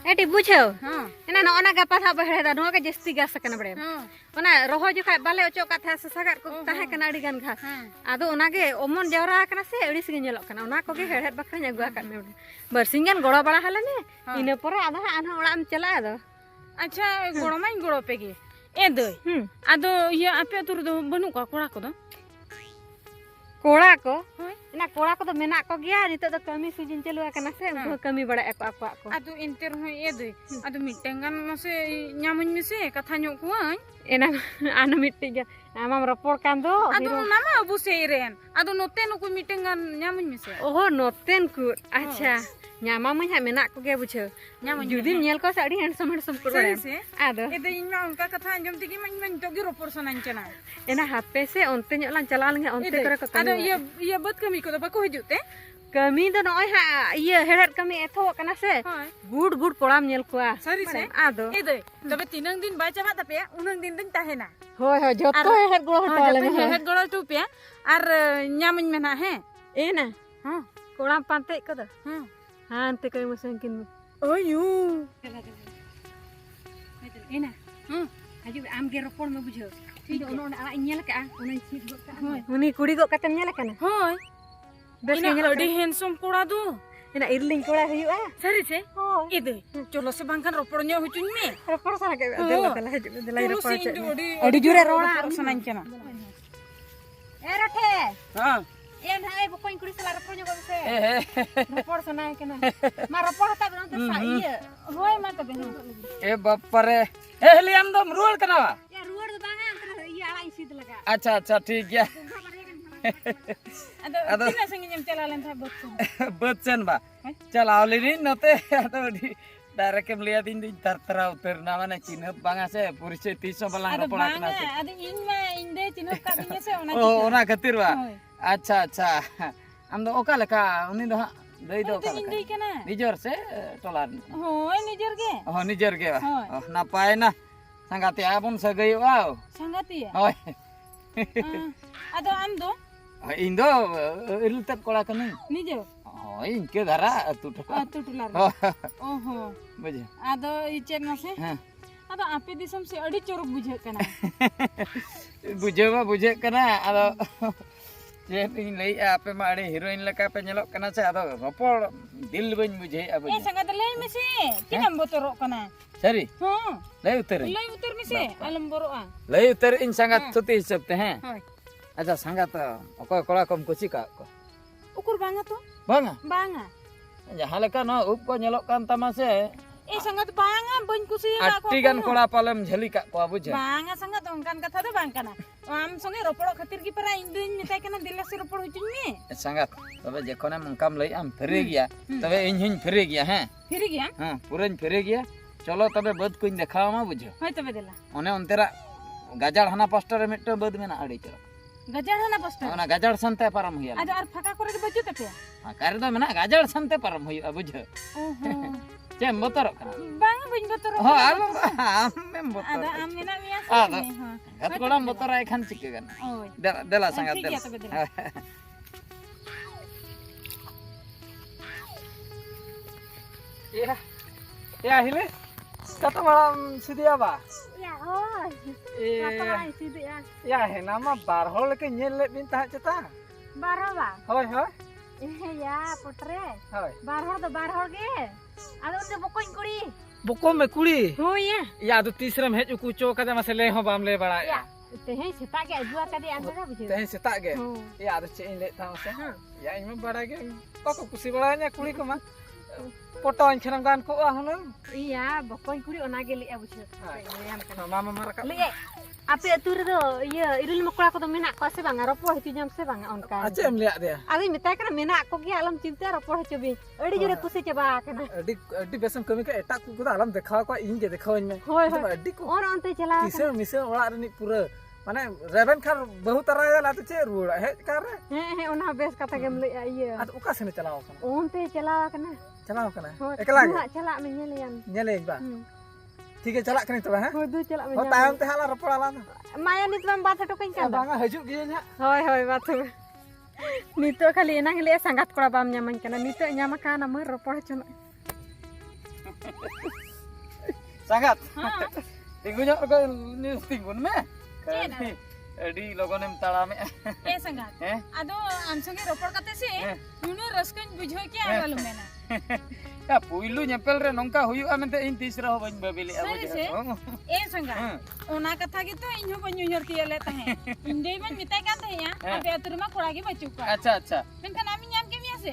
Eighty बुझो एना न ओना गपा था बहरे दा नो के जस्ती गैस कना बड़े ओना रोहो जो खाय बाले ओचो का था ससागार को ताहे कना अड़ी गान घास आदो ओना के ओमन जवरा कना से अड़ी सिगे नेलो कना ओना को के हेड़हेड बखरा अगुआ का मे बरसिंगन गोड़ो बड़ा हले ने इने परे आधा आना ओड़ा हम चला आदो अच्छा गोड़ो माई गोड़ो पेगे ए दई आदो ये आपे तुर दो बनु का कोड़ा को दो कोड़ा को ना कोड़ा को तो मेना को गया नितो तो कमी सीजन चलुआ कना से उनको कमी बड़ा एको आको को आदो इंटर हो ए दई आदो मिटेंगान मसे न्यामन मिसे कथा न्यो कुआई एना आना मिट्टी गया आमाम रपोड़ कान दो आदो नामा अबु सेरेन आदो नोते नुकु मिटेंगान न्यामन मिसे ओहो नोतेन कु अच्छा न्यामा में हा मेना को गया बुझो जुदी नेल को साड़ी हैंडसम को बड़ा आदो ए दई इन्ना उनका कथा अंजम तिगी मन तोगी रोपोर सनान चना एना हापे से ओनते न्योलान चला लंगे ओनते करे को आदो ये बद कमी को बको हजुते कमी दो नय हा ये हेड़हेड कमी एथो कना से गुड गुड कोड़ाम नेल कोआ सरी से आदो ए दई तबे तीनंग दिन बाय चाबा तपे उनंग दिन दिन ताहेना होय होय जतो हेड़हेड गोड़ो हटाले में हेड़हेड गोड़ो टुपे आर न्यामन मेना है एना हां कोड़ाम पांते को दो हां हां अंते कई मसंकिन ओयू एना हजू आम के रोपण में बुझो ठीक ओनो आ नेल का ओना चीज गो का उनी कुड़ी गो कतम नेल कना होय बेस के नेल अडी हैंडसम कोड़ा दो एना इरलिंग कोड़ा हुआ सरी से होय ए दे चलो से बांखान रोपड़ न्यो हुचुन में रोपड़ सना के देला हजू देला रोपड़ अडी अडी जुरे रोड़ा सनान चना ए रठे हां एन हाय बकोइन कुड़ी सला रोपड़ न्यो से रोपड़ सना केना मा रोपड़ हता बन तो सा ये होय मा तबे ए बप्परे ए हली हम दम रुड़ कना या रुड़ दो बांगा अंतर ये आला सीध लगा अच्छा अच्छा ठीक गया आदो तिना संगे जम चला लेन था बच्चन बा चल आवली नी नते आदो डायरेक्ट के लिया दिन दिन तरतरा उतरना माने चिन्ह बांगा से परिचय 300 बला रोपड़ा कना से आदो इन मा इंदे चिन्ह का दिन से ओना ओ ओना खातिर बा अच्छा अच्छा हम दो ओका लका उनी दो दई दो ओका इंदे केना निजर से टोलार होय निजर के हो निजर के बा नापाय ना संगाती आबन सगई वाओ संगाती होय आदो आम दो इन दो इलतत कोड़ा कनी निजो होय इनके धरा तू टुलार ओहो बुझे आदो इचेर न से हां आदो आपे दिसम से अडी चोरक बुझे कना बुझे कना आदो जे इन लई आपे माड़े हीरोइन लका पे नेलो कना से आदो रोपड़ दिल बन बुझे अब ए संगा लई में से किनम बोतरो कना सरी हां लई उतर में से अलम बरोआ लई उतर इन संगा तुती हिसाब ते हैं होय अच्छा संगा तो ओको कोड़ा कम कुची का को उकुर बांगा तो बांगा बांगा जहां लेका न उप को नेलो कान तमा से ए संगा तो बांगा बन कुसी आट्टी गान कोड़ा पालम झली का को बुझे बांगा संगा तो उनकान कथा तो बांग कना आम संगे रोपड़ो खातिर की परा इंदिन मिताय कना दिला से रोपड़ हुचुन में संगा तबे जेखोने मंकाम लई आम फेरे गया तबे इन हिन फेरे गया हैं फिर गया हां पुरन फेरे गया चलो तबे बद कुन देखावा मा बुझो होय तबे देला ओने onteरा गाजाड़ हना पास्टर मिट्टो बद मेना अड़ी चलो गजाड़ हना बस्ता ओना गाजाड़ संते परम हुया आज और फका करे के बच्चो तपे हां करे दो मेना गाजाड़ संते परम हुया बुझो ओहो चेम बोतरो कना बांगा बन बोतरो हो आम में बोतरो आदा आम मेना मिया आदा से हां गत कोड़ा बोतरो आई खान चिके गना ओय देला संगा ठीक है तबे देला या हिले कत माम सिदिया बा या होय ए सीधी या है नामा बार होल के नेल ले बिन ता चता बारवा होय होय या पुत्रे होय बारहोर दो बारहोर गे आदो ते बकोइन कुड़ी बुको में कुड़ी होय या दो तीसरम हेज उकु चो कदे मसे ले हो बाम ले बड़ा या तेहे सेता के अजुआ कदे आंदरा बुझे तेहे सेता गे या दो चे इन ले था मसे या इन में बड़ा गे पको कुसी बड़ा nya कुड़ी को मा फोटो इन छरम गान को हन iya बकोइन कुड़ी ओना गे ले बुझे नेम कना मामा मारका ले आपे अतु रे दो iya इरुल मकड़ा को तो मेना को से बांगा रोपो हितु जम से बांगा ओनका अच्छा हम ले दे आदि मिता कना मेना को गे आलम चिंता रोपो हचबी अडी जोरे कुसे चबा कना अड्डी बेसम कमी के एटा को आलम देखा को इन के देखा में होय अड्डी को और अंते चला किसे मिसे ओला रनी पूरा माने रेबन खार बहुत तरह ला तो चे रुड़ा है कार रे हे ओना बेस कथा गेम ले iya आ ओका से चलाओ कना ओनते चला कना चलाओ कना एकला गे चला में नेलियन नेले एक बा ठीक है चला कनी तबे हैं हो दू चला में हो तायम ते हाला रपड़ा ला माया नित में बात हटो कइन का बांगा हजू गे ना होय होय बात नितो खाली एना ले संगात कोड़ा बाम न्यामन कना नितो न्यामा काना मर रोपड़ चना sangat. Ha. Tinggu nyok ko tinggun me. Cina. Adi logonem talame. sangat Eh? ado am songe ropor kate se nuno raskañ bujho ki alu mena Ya puilu nyepel re nongka huyu amente in tisra ho bañ babili Sari se? sangat ona katha gi to inho bañ ujar tiale tahe inde man mitai kan tahe ya ape atur ma khoda gi bachuk ka Acha acha. menkan ami nyam ke miase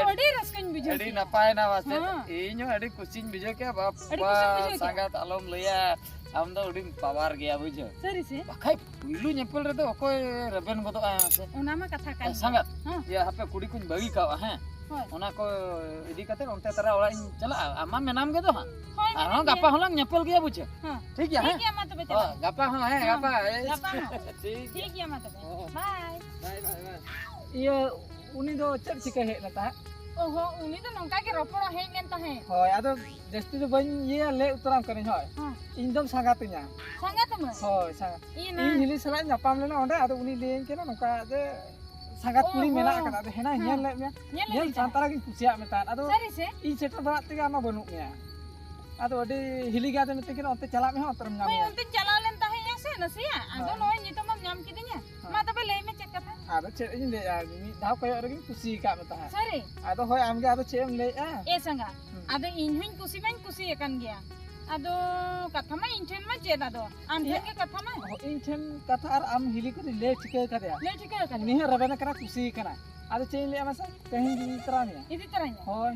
odi raskañ bujho Adi napai na wase. Ha. Inyo adi kucing bijo ke Adi kucing bapa bijo ke? sangat alom leya. Am do udi pawar gaya bujo. sari se Bakai puilu nyepel re to okoy reben godo ase. ona ma katha kan Sangat. Ha. Ya hape kudi kun bagi kau ha. Hoi. Ona ko idi kate onte tara ola in chala ama menam ge to ha. Hoi, Arong gapa holang nyepel gaya bujo. ha ठीक है ठीक है ma tobe Oh, chala gapa ho hai gapa. Gapa ho. ठीक. ठीक है ma tobe bye Bye bye bye. Iya uni do cer cika he na ta. oho uni to nongka ke ropor he men tahe Hoy ado jesti do ban ye le utaram kani hoy. ha Indom sangatinya. sangat ma Hoy sangat. ina Ini hili sala nyapam lena onde ado uni lein kena nongka de sangat Oh, kuli mena oh. kata ado hena nyel le nya. nyel Nyel le santara ki kusiak metan ado sari se I cetak barat tiga ama banuk nya. Ado ade hili ga de mete kena onte chalak me ho teram Hoi, nyam. untin chala len tahe ya se nasia ado noy ni to mam nyam kidinya ma tobe le me cek katha Ado cek ini le ya ni dau koyo regi kusi ka meta. sari Ado hoy amge ado cek em le a. sangat ado in huin kusi ban kusi akan gya ado katha ma in chen ma chen ado am Iya. ke katha ma In chen kata ar am hili ko le cika ka ya. le chika kan Ini rabena kena kusi kana. Ada cek le masa kahin di teranya. idi taranya Hoy.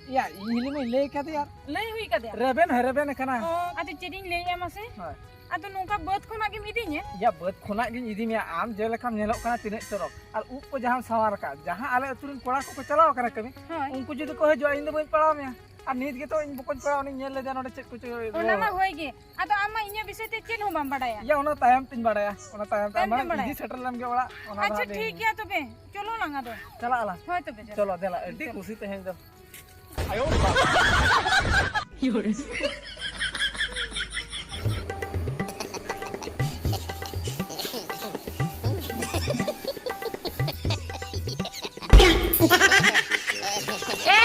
Ya, hili me le kata ya. le hui ka dia Reben kana. ado cheding le ya mase Hoy. ado nongka bot khona gi midinya Ya buat khona gin idi me am je lekam nyelok kana tinek torok. Al up ko jahan sawar ka. Jahan ale aturin kora ko chalaw kana kami. hoi Unku judi ko hajua inde bañ palaw me. Ar nit ge to in bukon palaw ni nyel le jan ode cek ko ona ma hoi ge ado amma inya bisay te chen ho bam badaya Ya ona tayam tin badaya. Ona tayam Tayam tin tam badaya. idi settle lam ge ola. Ona acha ठीक है tobe cholo langa do Chala ala. hoi tobe chalo Chalo dela edi kusi tehen do. Ayo.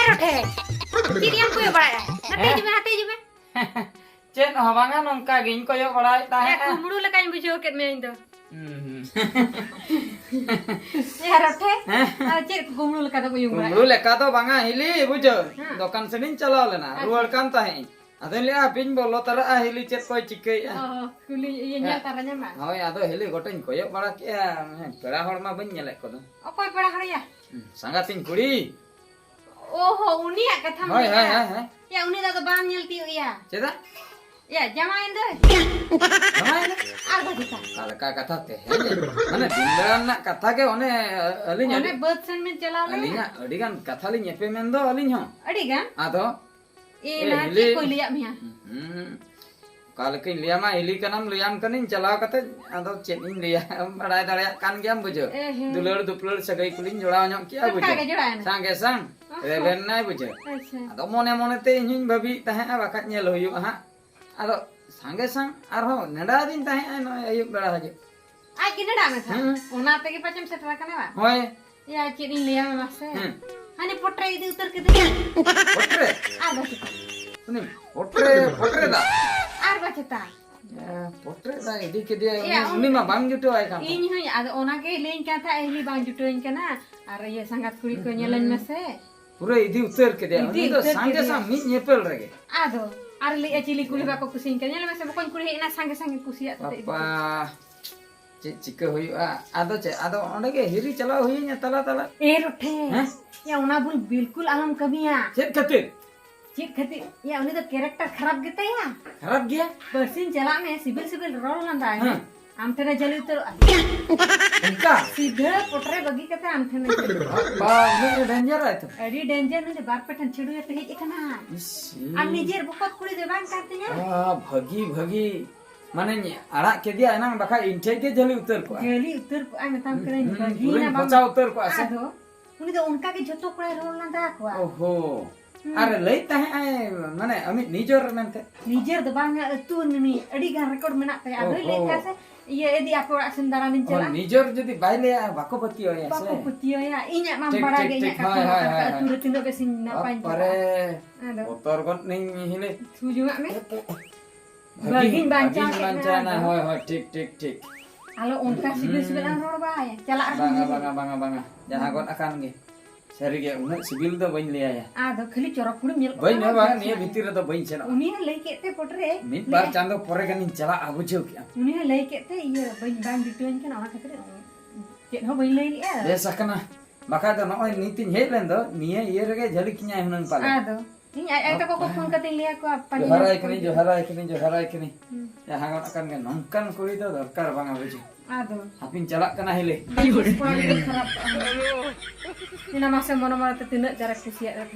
rote kiriam ko baya hati jume Cen habangan nongka gin koyo balai tahe. kumuru lekañ bujho ket me indo ya rote cek kumuru leka to bujung baya Kumru leka to banga hili bujo. Dokan senin chalo lena. Ruar kan tahe. Ado liya pin bolo tara hili cet koy chikai. oh kuli iya nyal taranya ma Hoy ado hili goten koyo bala kia. Pera horma ban nyelek ko. okoy pera hariya Sangatin kuri. oho uni ya katha Hoy ma hoy hoy. ya uni da bam nyel tiyo ya Ceda? ya jamain deh Namai na. arba kita Kala ka kata te. Mane dindaran nak kata ke one alinya. one birth sen में चला ले Alinya adi kan kata li nyepe mendo alinya. अड़ी gan Ado ये ना hili. कोई लिया मिया Kalau ke liam mah hili kanam liam kanin calaw kata atau cetin liam badai daya kan giam bujo. Dulur sagai kulin jola nyok kia bujo. कहाँ के जोड़ा है ना Sang kesang. Reben nai bujo. अच्छा Atau mone te nyun babi tahe bakat nyel huyu ha. Atau sang kesang arho nada din tahe no ayuk bela hajo. आज किधर डामे था उन्हां पे के पचम से ट्रक ने वा Hoy. या चिड़ी लिया में मसे हने पोट्रे इधर उतर के दे Potre. arba kita Ini potre dah. arba kita Ya, potre dah ini ke dia. Ya, Ini mah bang juto ay kan. इन हुई आद ओना के लेन क्या था एली बांग जुटोइन के ना अरे ये संगत कुड़ी को नेलन में से Pura ini utar ke dia. Idi Ini tu utar ke sang dia. kesang mi nyepel lagi. आदो अरे ले चिली कुली बा को कुसिन के नेलन में से कोन कुड़ी इना संगे संगे कुसिया Apa cika huyu ado ado onde ke hiri chala huyunya tala ए रोठे Hah? या उना बुल बिल्कुल आलम कमिया cet katir चित खती या उनी तो कैरेक्टर खराब गते या harap dia पर्सिन चला में सिबिल रोल नंदा है हाँ। आम तेरे जली तो enka सीधे पोटरे बगी कते आम तेने ba ini danger itu अड़ी डेंजर ने बार पेटन छिड़ू ये तो हे इतना isi आम निजेर बकत कुड़ी दे बांग करते हैं bagi mana nya arak ke dia enang bakal intai ke jali utar ko जली उतर को आ मतम करे बगी ना baca utar ko asa आदो उनी तो उनका के जतो कुड़ा रोल नंदा को oho Are late mana amit nijor nanti. Nijer do bang tu ni adi gan record menak pe ado le kase iya edi aku rak sendaranin Oh cela. nijor jadi baile ya bako peti ya Bako se. putih ya inya Tik, mambara tik, ge tik, inya hai, hai, hai, kakak hai. turut tindak besin napan Pare Ado. motor kon ning hile. Tuju ngak me. Baging bancang Baging bancana hoi hoi tik. Alo onta sibil ang ror ba ya. Cela Banga. Jangan kon akan ge. Sari ge unak sibil do bain liya ya. ado khali corak puri mil. Bain ya bang niya bitir do bain cena. Uni lei ke te potre. Mit bar chando pore kan cela abu jauh kya. Uni lei ke te iya bain bang dituan kan ona khatir. Ket ho bain lei ya. Biasa kana. Maka do noy nitin helen do niya iye rege jali kinya hunang pala. Ado. Ini ay ko phone kating liya ko apa Johara ikni. Ya hangat akan kan nongkan kuri do darkar bang abu jauh. Ado. Apin celak kena hile. Sekolah itu kerap. Ini nama saya mana-mana tertindak cara kusiak.